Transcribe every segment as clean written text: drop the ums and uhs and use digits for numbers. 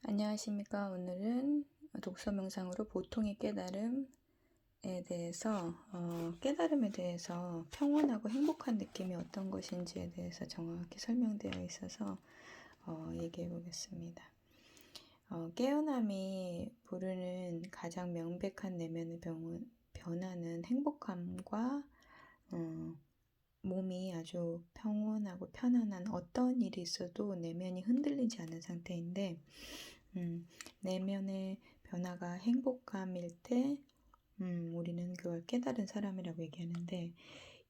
안녕하십니까. 오늘은 독서 명상으로 보통의 깨달음에 대해서 깨달음에 대해서 평온하고 행복한 느낌이 어떤 것인지에 대해서 정확히 설명되어 있어서 얘기해 보겠습니다. 깨어남이 부르는 가장 명백한 내면의 변화는 행복함과 몸이 아주 평온하고 편안한 어떤 일이 있어도 내면이 흔들리지 않은 상태인데 내면의 변화가 행복감일 때 우리는 그걸 깨달은 사람이라고 얘기하는데,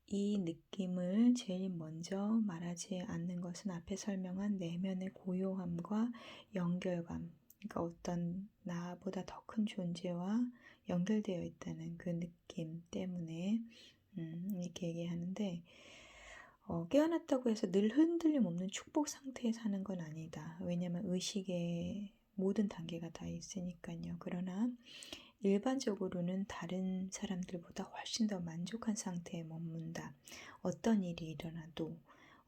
이 느낌을 제일 먼저 말하지 않는 것은 앞에 설명한 내면의 고요함과 연결감, 그러니까 어떤 나보다 더 큰 존재와 연결되어 있다는 그 느낌 때문에 이렇게 얘기하는데, 깨어났다고 해서 늘 흔들림 없는 축복 상태에 사는 건 아니다. 왜냐하면 의식의 모든 단계가 다 있으니까요. 그러나 일반적으로는 다른 사람들보다 훨씬 더 만족한 상태에 머문다. 어떤 일이 일어나도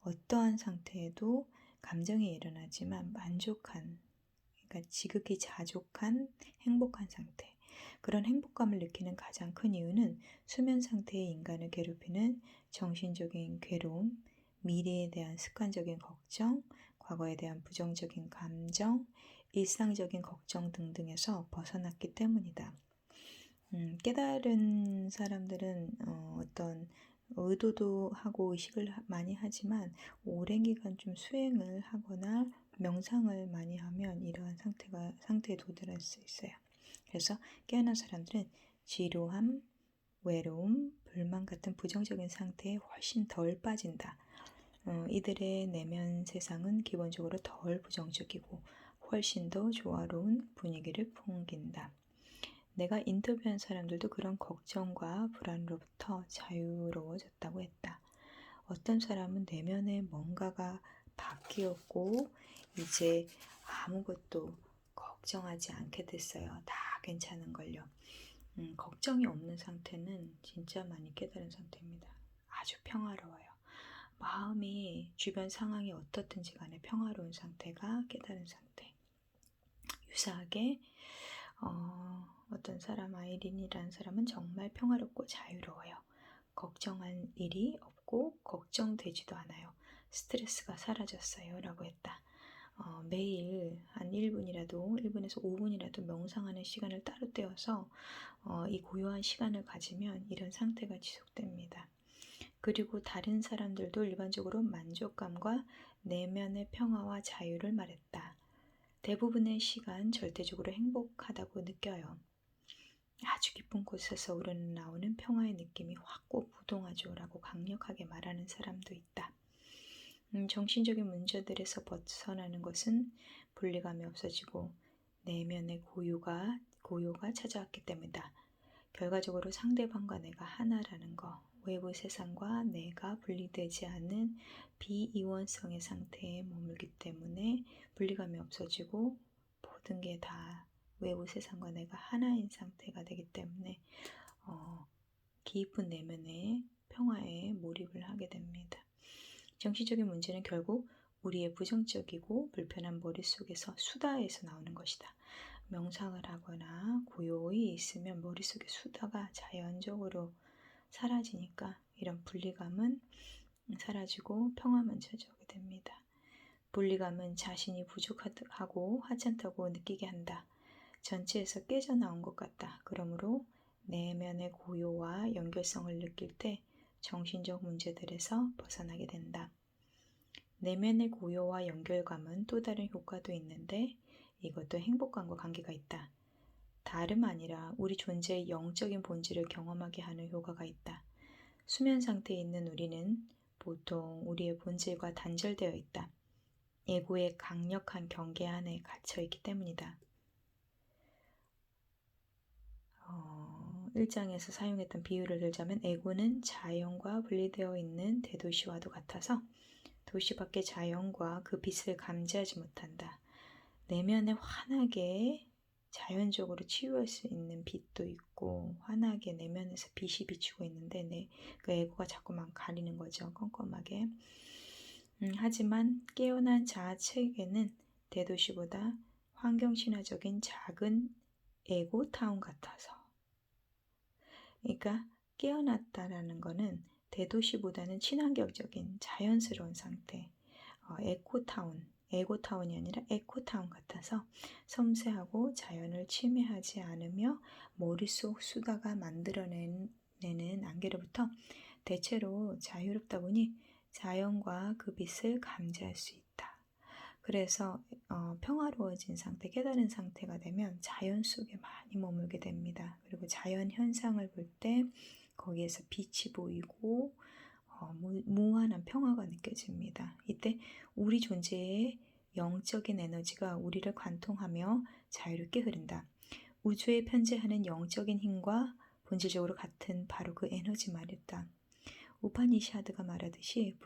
어떠한 상태에도 감정이 일어나지만 만족한, 그러니까 지극히 자족한 행복한 상태. 그런 행복감을 느끼는 가장 큰 이유는 수면 상태의 인간을 괴롭히는 정신적인 괴로움, 미래에 대한 습관적인 걱정, 과거에 대한 부정적인 감정, 일상적인 걱정 등등에서 벗어났기 때문이다. 깨달은 사람들은 어떤 의도도 하고 의식을 많이 하지만 오랜 기간 좀 수행을 하거나 명상을 많이 하면 이러한 상태에 도달할 수 있어요. 그래서 깨어난 사람들은 지루함, 외로움, 불만 같은 부정적인 상태에 훨씬 덜 빠진다. 이들의 내면 세상은 기본적으로 덜 부정적이고 훨씬 더 조화로운 분위기를 풍긴다. 내가 인터뷰한 사람들도 그런 걱정과 불안으로부터 자유로워졌다고 했다. 어떤 사람은 내면에 뭔가가 바뀌었고 이제 아무것도 걱정하지 않게 됐어요. 다 괜찮은걸요. 걱정이 없는 상태는 진짜 많이 깨달은 상태입니다. 아주 평화로워요. 마음이 주변 상황이 어떻든지 간에 평화로운 상태가 깨달은 상태. 유사하게 어떤 사람, 아이린이라는 사람은 정말 평화롭고 자유로워요. 걱정할 일이 없고 걱정되지도 않아요. 스트레스가 사라졌어요 라고 했다. 매일 한 1분에서 5분이라도 명상하는 시간을 따로 떼어서 이 고요한 시간을 가지면 이런 상태가 지속됩니다. 그리고 다른 사람들도 일반적으로 만족감과 내면의 평화와 자유를 말했다. 대부분의 시간 절대적으로 행복하다고 느껴요. 아주 깊은 곳에서 우러나오는 평화의 느낌이 확고부동하죠 라고 강력하게 말하는 사람도 있다. 정신적인 문제들에서 벗어나는 것은 분리감이 없어지고 내면의 고요가 찾아왔기 때문이다. 결과적으로 상대방과 내가 하나라는 거, 외부 세상과 내가 분리되지 않는 비이원성의 상태에 머물기 때문에 분리감이 없어지고 모든 게 다 외부 세상과 내가 하나인 상태가 되기 때문에 깊은 내면의 평화에 몰입을 하게 됩니다. 정신적인 문제는 결국 우리의 부정적이고 불편한 머릿속에서 수다에서 나오는 것이다. 명상을 하거나 고요히 있으면 머릿속의 수다가 자연적으로 사라지니까 이런 분리감은 사라지고 평화만 찾아오게 됩니다. 분리감은 자신이 부족하고 하찮다고 느끼게 한다. 전체에서 깨져나온 것 같다. 그러므로 내면의 고요와 연결성을 느낄 때 정신적 문제들에서 벗어나게 된다. 내면의 고요와 연결감은 또 다른 효과도 있는데 이것도 행복감과 관계가 있다. 다름 아니라 우리 존재의 영적인 본질을 경험하게 하는 효과가 있다. 수면 상태에 있는 우리는 보통 우리의 본질과 단절되어 있다. 에고의 강력한 경계 안에 갇혀 있기 때문이다. 1장에서 사용했던 비유를 들자면 에고는 자연과 분리되어 있는 대도시와도 같아서 도시 밖의 자연과 그 빛을 감지하지 못한다. 내면에 환하게 자연적으로 치유할 수 있는 빛도 있고 환하게 내면에서 빛이 비추고 있는데 그 에고가 자꾸만 가리는 거죠. 껌껌하게. 하지만 깨어난 자아 체계는 대도시보다 환경신화적인 작은 에고타운 같아서. 그러니까 깨어났다라는 거는 대도시보다는 친환경적인 자연스러운 상태, 에고타운이 아니라 에코타운 같아서 섬세하고 자연을 침해하지 않으며 머릿속 수다가 만들어내는 안개로부터 대체로 자유롭다 보니 자연과 그 빛을 감지할 수 있다. 그래서 평화로워진 상태, 깨달은 상태가 되면 자연 속에 많이 머물게 됩니다. 그리고 자연 현상을 볼 때 거기에서 빛이 보이고 무한한 평화가 느껴집니다. 이때 우리 존재의 영적인 에너지가 우리를 관통하며 자유롭게 흐른다. 우주에 편재하는 영적인 힘과 본질적으로 같은 바로 그 에너지 말이다. 우파니샤드가 말하듯이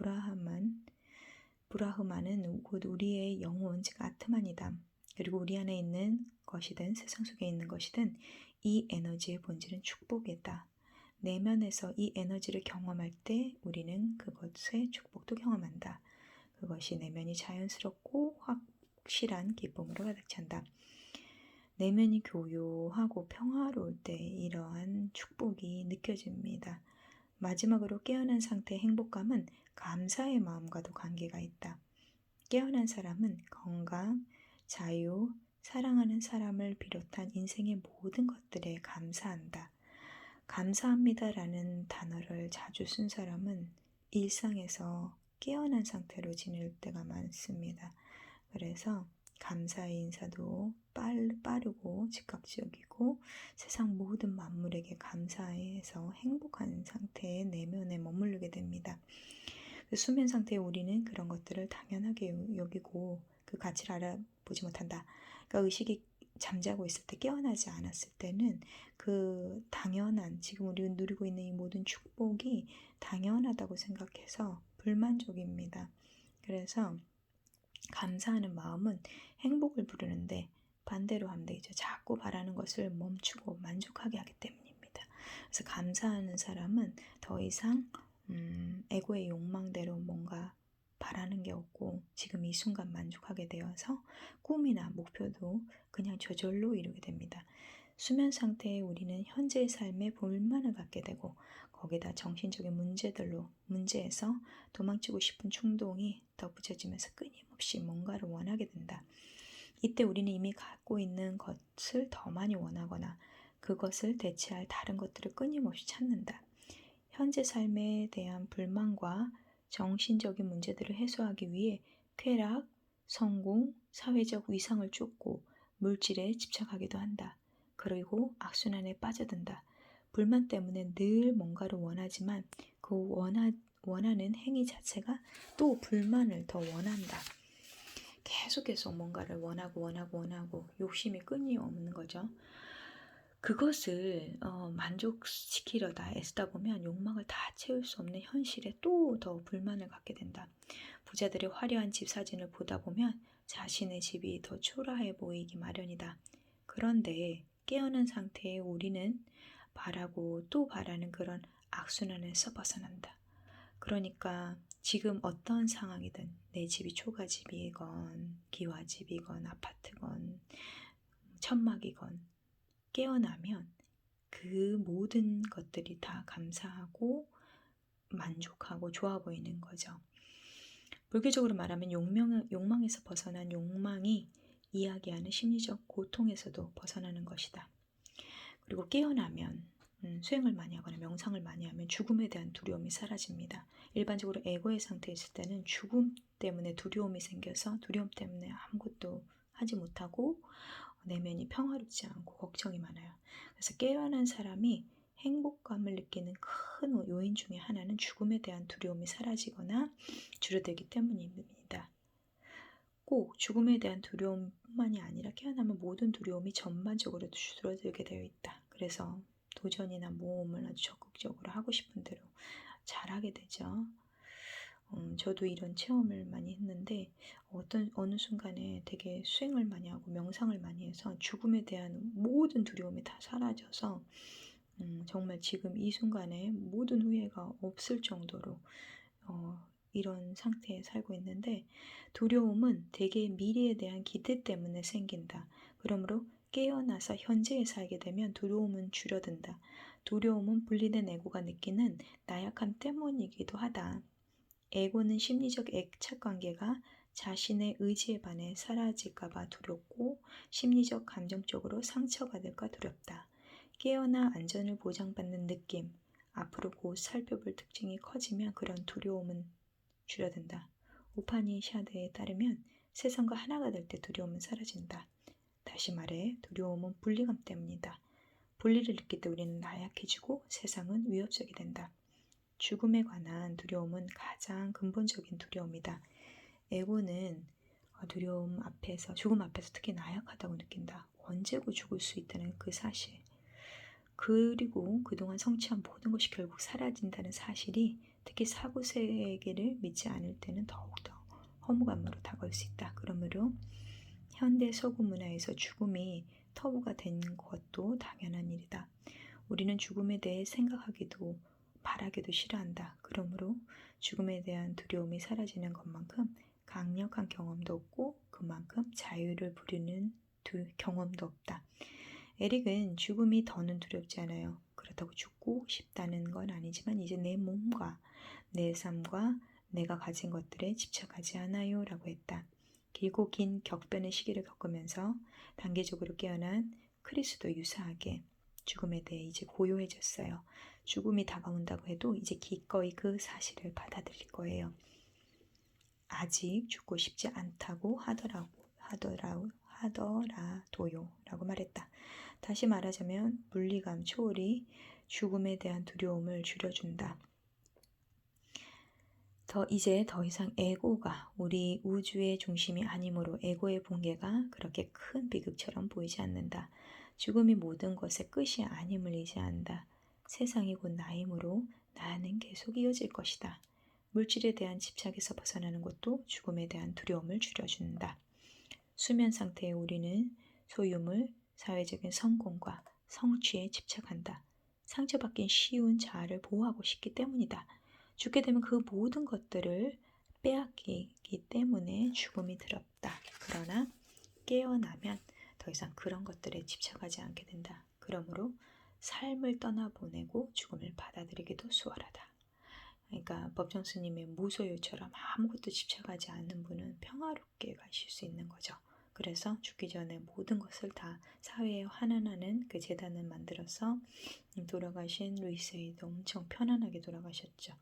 브라흐만은 곧 우리의 영혼, 즉 아트만이다. 그리고 우리 안에 있는 것이든 세상 속에 있는 것이든 이 에너지의 본질은 축복이다. 내면에서 이 에너지를 경험할 때 우리는 그것의 축복도 경험한다. 그것이 내면이 자연스럽고 확실한 기쁨으로 가득 찬다. 내면이 교요하고 평화로울 때 이러한 축복이 느껴집니다. 마지막으로 깨어난 상태의 행복감은 감사의 마음과도 관계가 있다. 깨어난 사람은 건강, 자유, 사랑하는 사람을 비롯한 인생의 모든 것들에 감사한다. 감사합니다라는 단어를 자주 쓴 사람은 일상에서 깨어난 상태로 지낼 때가 많습니다. 그래서 감사의 인사도 빠르고 즉각적이고 세상 모든 만물에게 감사해서 행복한 상태의 내면에 머무르게 됩니다. 그 수면 상태에 우리는 그런 것들을 당연하게 여기고 그 가치를 알아보지 못한다. 그러니까 의식이 잠자고 있을 때, 깨어나지 않았을 때는 그 당연한, 지금 우리가 누리고 있는 이 모든 축복이 당연하다고 생각해서 불만족입니다. 그래서 감사하는 마음은 행복을 부르는데 반대로 하면 되죠. 자꾸 바라는 것을 멈추고 만족하게 하기 때문입니다. 그래서 감사하는 사람은 더 이상 에고의 욕망대로 뭔가 바라는 게 없고 지금 이 순간 만족하게 되어서 꿈이나 목표도 그냥 저절로 이루게 됩니다. 수면 상태에 우리는 현재의 삶에 불만을 갖게 되고 거기다 정신적인 문제에서 도망치고 싶은 충동이 덧붙여지면서 끊임없이 뭔가를 원하게 된다. 이때 우리는 이미 갖고 있는 것을 더 많이 원하거나 그것을 대체할 다른 것들을 끊임없이 찾는다. 현재 삶에 대한 불만과 정신적인 문제들을 해소하기 위해 쾌락, 성공, 사회적 위상을 쫓고 물질에 집착하기도 한다. 그리고 악순환에 빠져든다. 불만 때문에 늘 뭔가를 원하지만 그 원하는 행위 자체가 또 불만을 더 원한다. 계속해서 뭔가를 원하고 욕심이 끊임없는 거죠. 그것을 만족시키려다 애쓰다 보면 욕망을 다 채울 수 없는 현실에 또 더 불만을 갖게 된다. 부자들의 화려한 집 사진을 보다 보면 자신의 집이 더 초라해 보이기 마련이다. 그런데 깨어난 상태에 우리는 바라고 또 바라는 그런 악순환에서 벗어난다. 그러니까 지금 어떤 상황이든 내 집이 초가집이건 기와집이건 아파트건 천막이건 깨어나면 그 모든 것들이 다 감사하고 만족하고 좋아 보이는 거죠. 불교적으로 말하면 욕망에서 벗어난 욕망이 이야기하는 심리적 고통에서도 벗어나는 것이다. 그리고 깨어나면 수행을 많이 하거나 명상을 많이 하면 죽음에 대한 두려움이 사라집니다. 일반적으로 에고의 상태에 있을 때는 죽음 때문에 두려움이 생겨서 두려움 때문에 아무것도 하지 못하고 내면이 평화롭지 않고 걱정이 많아요. 그래서 깨어난 사람이 행복감을 느끼는 큰 요인 중에 하나는 죽음에 대한 두려움이 사라지거나 줄어들기 때문입니다. 꼭 죽음에 대한 두려움만이 아니라 깨어나면 모든 두려움이 전반적으로 줄어들게 되어 있다. 그래서 도전이나 모험을 아주 적극적으로 하고 싶은 대로 잘하게 되죠. 저도 이런 체험을 많이 했는데 어느 순간에 되게 수행을 많이 하고 명상을 많이 해서 죽음에 대한 모든 두려움이 다 사라져서 정말 지금 이 순간에 모든 후회가 없을 정도로 이런 상태에 살고 있는데 두려움은 대개 미래에 대한 기대 때문에 생긴다. 그러므로 깨어나서 현재에 살게 되면 두려움은 줄어든다. 두려움은 분리된 에고가 느끼는 나약함 때문이기도 하다. 에고는 심리적 애착 관계가 자신의 의지에 반해 사라질까봐 두렵고 심리적 감정적으로 상처받을까 두렵다. 깨어나 안전을 보장받는 느낌, 앞으로 곧 살펴볼 특징이 커지면 그런 두려움은 줄어든다. 우파니샤드에 따르면 세상과 하나가 될 때 두려움은 사라진다. 다시 말해 두려움은 분리감 때문이다. 분리를 느낄 때 우리는 나약해지고 세상은 위협적이 된다. 죽음에 관한 두려움은 가장 근본적인 두려움이다. 에고는 죽음 앞에서 특히 나약하다고 느낀다. 언제고 죽을 수 있다는 그 사실. 그리고 그동안 성취한 모든 것이 결국 사라진다는 사실이 특히 사후세계를 믿지 않을 때는 더욱더 허무감으로 다가올 수 있다. 그러므로 현대 서구 문화에서 죽음이 터부가 된 것도 당연한 일이다. 우리는 죽음에 대해 생각하기도 바라기도 싫어한다. 그러므로 죽음에 대한 두려움이 사라지는 것만큼 강력한 경험도 없고 그만큼 자유를 부리는 경험도 없다. 에릭은 죽음이 더는 두렵지 않아요. 그렇다고 죽고 싶다는 건 아니지만 이제 내 몸과 내 삶과 내가 가진 것들에 집착하지 않아요 라고 했다. 길고 긴 격변의 시기를 겪으면서 단계적으로 깨어난 크리스도 유사하게 죽음에 대해 이제 고요해졌어요. 죽음이 다가온다고 해도 이제 기꺼이 그 사실을 받아들일 거예요. 아직 죽고 싶지 않다고 하더라도요 라고 말했다. 다시 말하자면 물리감 초월이 죽음에 대한 두려움을 줄여준다. 이제 더 이상 에고가 우리 우주의 중심이 아니므로 에고의 붕괴가 그렇게 큰 비극처럼 보이지 않는다. 죽음이 모든 것의 끝이 아님을 의지한다. 세상이 곧 나이므로 나는 계속 이어질 것이다. 물질에 대한 집착에서 벗어나는 것도 죽음에 대한 두려움을 줄여준다. 수면 상태의 우리는 소유물, 사회적인 성공과 성취에 집착한다. 상처받긴 쉬운 자아를 보호하고 싶기 때문이다. 죽게 되면 그 모든 것들을 빼앗기기 때문에 죽음이 두렵다. 그러나 깨어나면 더 이상 그런 것들에 집착하지 않게 된다. 그러므로 삶을 떠나보내고 죽음을 받아들이기도 수월하다. 그러니까 법정 스님의 무소유처럼 아무것도 집착하지 않는 분은 평화롭게 가실 수 있는 거죠. 그래서 죽기 전에 모든 것을 다 사회에 환원하는 그 재단을 만들어서 돌아가신 루이스에이도 엄청 편안하게 돌아가셨죠.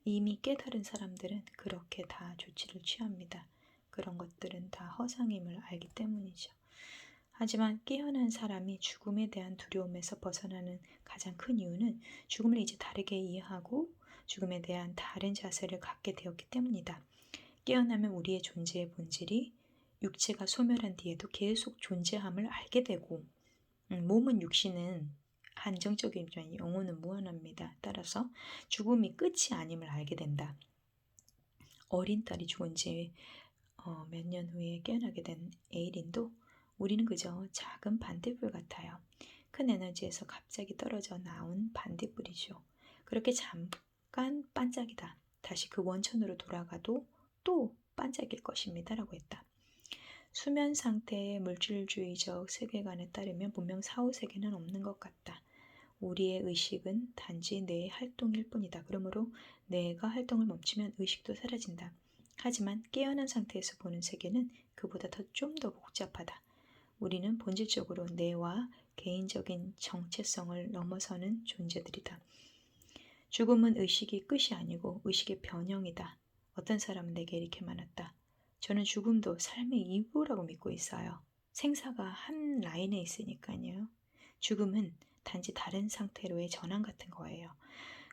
이미 깨달은 사람들은 그렇게 다 조치를 취합니다. 그런 것들은 다 허상임을 알기 때문이죠. 하지만 깨어난 사람이 죽음에 대한 두려움에서 벗어나는 가장 큰 이유는 죽음을 이제 다르게 이해하고 죽음에 대한 다른 자세를 갖게 되었기 때문이다. 깨어나면 우리의 존재의 본질이 육체가 소멸한 뒤에도 계속 존재함을 알게 되고 몸은 육신은 한정적이지만 영혼은 무한합니다. 따라서 죽음이 끝이 아님을 알게 된다. 어린 딸이 죽은 지 몇 년 후에 깨어나게 된 에이린도 우리는 그저 작은 반딧불 같아요. 큰 에너지에서 갑자기 떨어져 나온 반딧불이죠. 그렇게 잠깐 반짝이다. 다시 그 원천으로 돌아가도 또 반짝일 것입니다. 라고 했다. 수면 상태의 물질주의적 세계관에 따르면 분명 사후세계는 없는 것 같다. 우리의 의식은 단지 뇌의 활동일 뿐이다. 그러므로 뇌가 활동을 멈추면 의식도 사라진다. 하지만 깨어난 상태에서 보는 세계는 그보다 좀 더 복잡하다. 우리는 본질적으로 뇌와 개인적인 정체성을 넘어서는 존재들이다. 죽음은 의식이 끝이 아니고 의식의 변형이다. 어떤 사람은 내게 이렇게 말했다. 저는 죽음도 삶의 일부라고 믿고 있어요. 생사가 한 라인에 있으니까요. 죽음은 단지 다른 상태로의 전환 같은 거예요.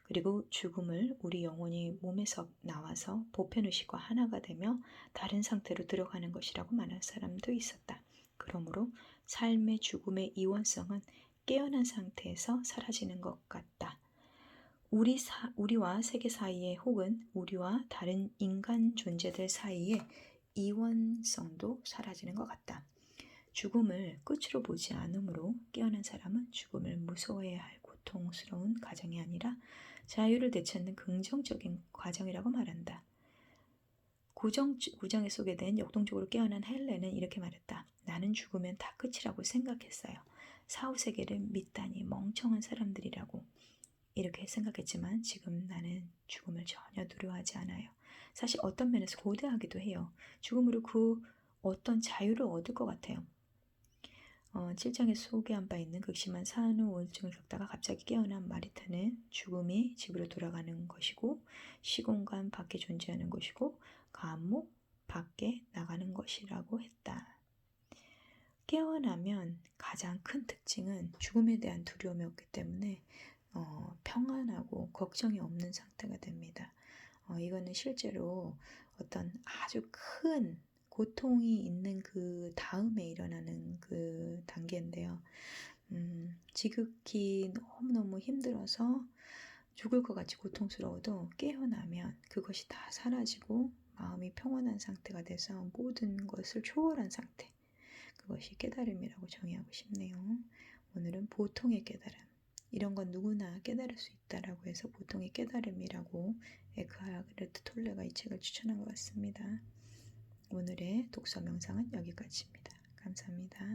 그리고 죽음을 우리 영혼이 몸에서 나와서 보편의식과 하나가 되며 다른 상태로 들어가는 것이라고 말하는 사람도 있었다. 그러므로 삶의 죽음의 이원성은 깨어난 상태에서 사라지는 것 같다. 우리와 세계 사이에 혹은 우리와 다른 인간 존재들 사이에 이원성도 사라지는 것 같다. 죽음을 끝으로 보지 않으므로 깨어난 사람은 죽음을 무서워해야 할 고통스러운 과정이 아니라 자유를 되찾는 긍정적인 과정이라고 말한다. 구정에 소개된 역동적으로 깨어난 헬렌은 이렇게 말했다. 나는 죽으면 다 끝이라고 생각했어요. 사후세계를 믿다니 멍청한 사람들이라고 이렇게 생각했지만 지금 나는 죽음을 전혀 두려워하지 않아요. 사실 어떤 면에서 고대하기도 해요. 죽음으로 그 어떤 자유를 얻을 것 같아요. 7장에 소개한 바 있는 극심한 산후 우울증을 겪다가 갑자기 깨어난 마리타는 죽음이 집으로 돌아가는 것이고 시공간 밖에 존재하는 것이고 감옥 밖에 나가는 것이라고 했다. 깨어나면 가장 큰 특징은 죽음에 대한 두려움이 없기 때문에 평안하고 걱정이 없는 상태가 됩니다. 이거는 실제로 어떤 아주 큰 고통이 있는 그 다음에 일어나는 그 단계인데요. 지극히 너무너무 힘들어서 죽을 것 같이 고통스러워도 깨어나면 그것이 다 사라지고 마음이 평온한 상태가 돼서 모든 것을 초월한 상태. 그것이 깨달음이라고 정의하고 싶네요. 오늘은 보통의 깨달음. 이런 건 누구나 깨달을 수 있다라고 해서 보통의 깨달음이라고 에크하르트 톨레가 이 책을 추천한 것 같습니다. 오늘의 독서 명상은 여기까지입니다. 감사합니다.